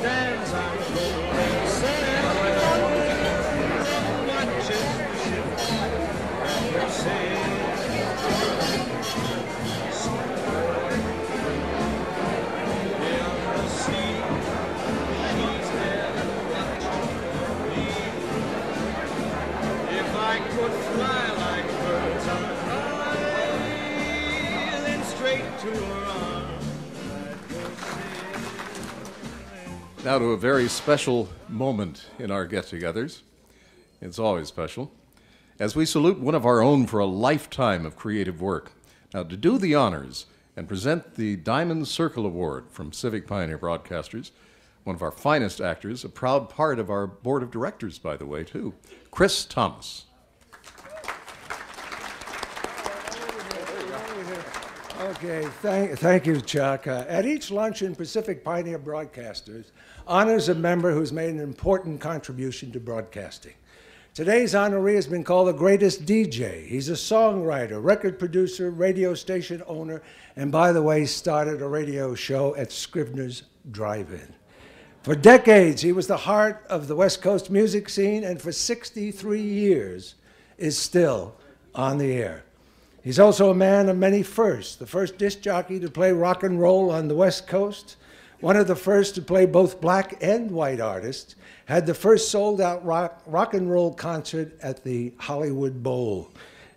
stands on golden sand, watches the ships at her sail. Beyond the sea, she's there watching me. If I could fly like birds on high, then straight to her arms I'd go sailing. Now to a very special moment in our get-togethers. It's always special, as we salute one of our own for a lifetime of creative work. Now, to do the honors and present the Diamond Circle Award from Pacific Pioneer Broadcasters, one of our finest actors, a proud part of our board of directors, by the way, too, Chris Thomas. Okay, thank you, Chuck. At each luncheon, Pacific Pioneer Broadcasters honors a member who's made an important contribution to broadcasting. Today's honoree has been called the greatest DJ. He's a songwriter, record producer, radio station owner, and by the way, started a radio show at Scrivener's Drive-In. For decades, he was the heart of the West Coast music scene, and for 63 years is still on the air. He's also a man of many firsts, the first disc jockey to play rock and roll on the West Coast, one of the first to play both black and white artists, had the first sold-out rock and roll concert at the Hollywood Bowl.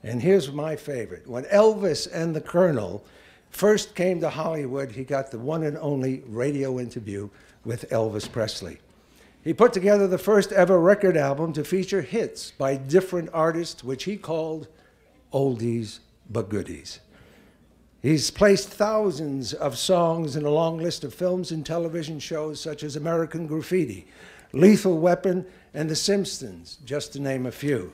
And here's my favorite. When Elvis and the Colonel first came to Hollywood, he got the one and only radio interview with Elvis Presley. He put together the first ever record album to feature hits by different artists, which he called oldies but goodies. He's placed thousands of songs in a long list of films and television shows such as American Graffiti, Lethal Weapon, and The Simpsons, just to name a few.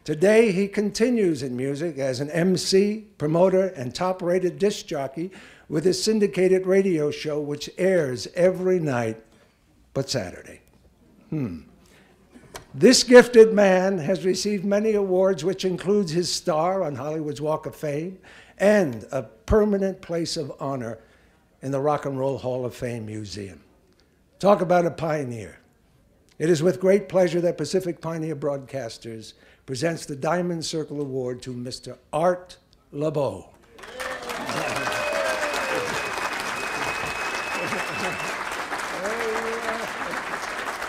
Today, he continues in music as an MC, promoter, and top-rated disc jockey with his syndicated radio show, which airs every night but Saturday. This gifted man has received many awards, which includes his star on Hollywood's Walk of Fame and a permanent place of honor in the Rock and Roll Hall of Fame Museum. Talk about a pioneer. It is with great pleasure that Pacific Pioneer Broadcasters presents the Diamond Circle Award to Mr. Art Laboe.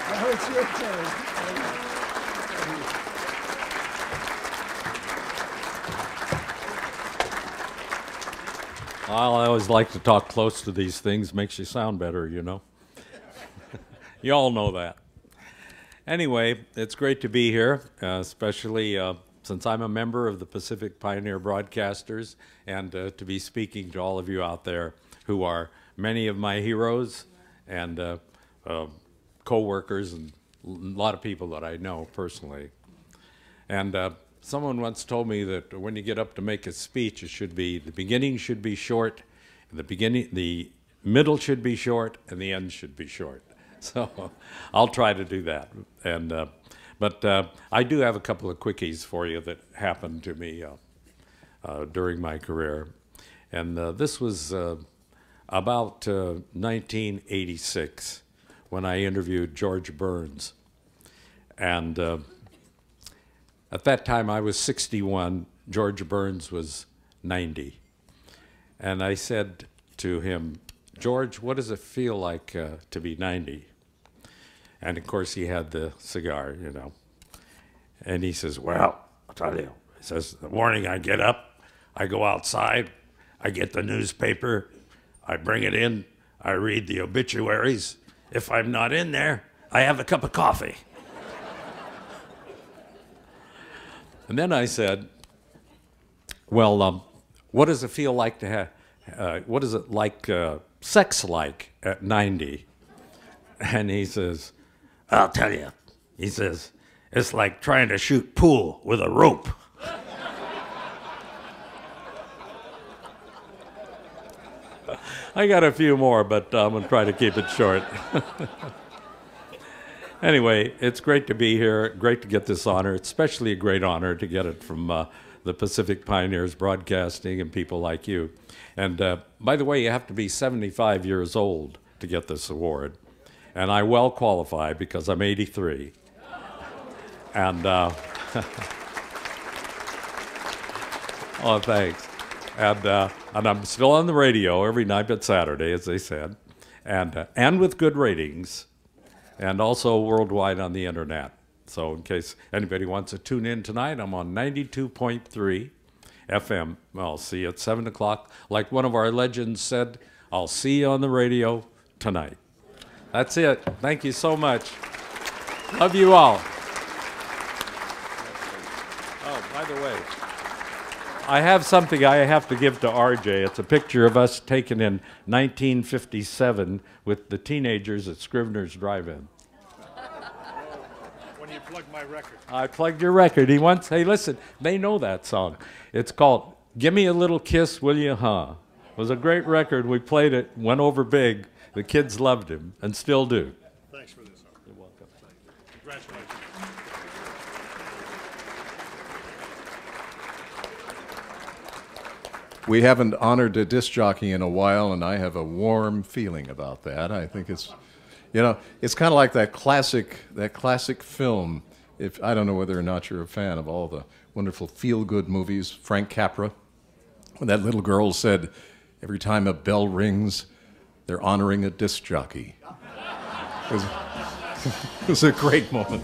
Now it's your turn. Well, I always like to talk close to these things. Makes you sound better, you know. You all know that. Anyway, it's great to be here, especially since I'm a member of the Pacific Pioneer Broadcasters, and to be speaking to all of you out there who are many of my heroes and co-workers and a lot of people that I know personally. And someone once told me that when you get up to make a speech, it should be, the beginning should be short, and the middle should be short, and the end should be short. So I'll try to do that. And but I do have a couple of quickies for you that happened to me during my career. And this was about 1986 when I interviewed George Burns. And at that time, I was 61. George Burns was 90. And I said to him, "George, what does it feel like to be 90? And of course, he had the cigar, you know. And he says, "Well, I'll tell you." He says, "The morning I get up, I go outside, I get the newspaper, I bring it in, I read the obituaries. If I'm not in there, I have a cup of coffee." And then I said, "Well, what does it feel like to have, what is it like, sex like at 90? And he says, "I'll tell you." He says, "It's like trying to shoot pool with a rope." I got a few more, but I'm going to try to keep it short. Anyway, it's great to be here, great to get this honor. It's especially a great honor to get it from the Pacific Pioneers Broadcasting and people like you. And by the way, you have to be 75 years old to get this award. And I well qualify because I'm 83. And, oh, thanks. And I'm still on the radio every night but Saturday, as they said, and with good ratings, and also worldwide on the internet. So in case anybody wants to tune in tonight, I'm on 92.3 FM. I'll see you at 7 o'clock. Like one of our legends said, I'll see you on the radio tonight. That's it. Thank you so much. Love you all. Oh, by the way, I have something I have to give to RJ. It's a picture of us taken in 1957 with the teenagers at Scrivener's Drive-In. When you plug my record. I plugged your record. He wants, hey, listen, they know that song. It's called Gimme a Little Kiss, Will You, Huh? It was a great record. We played it, went over big. The kids loved him and still do. Thanks for this, Art. You're welcome. Congratulations. We haven't honored a disc jockey in a while, and I have a warm feeling about that. I think it's, you know, it's kind of like that classic film. If I don't know whether or not you're a fan of all the wonderful feel-good movies, Frank Capra, when that little girl said, every time a bell rings, they're honoring a disc jockey. It was a great moment.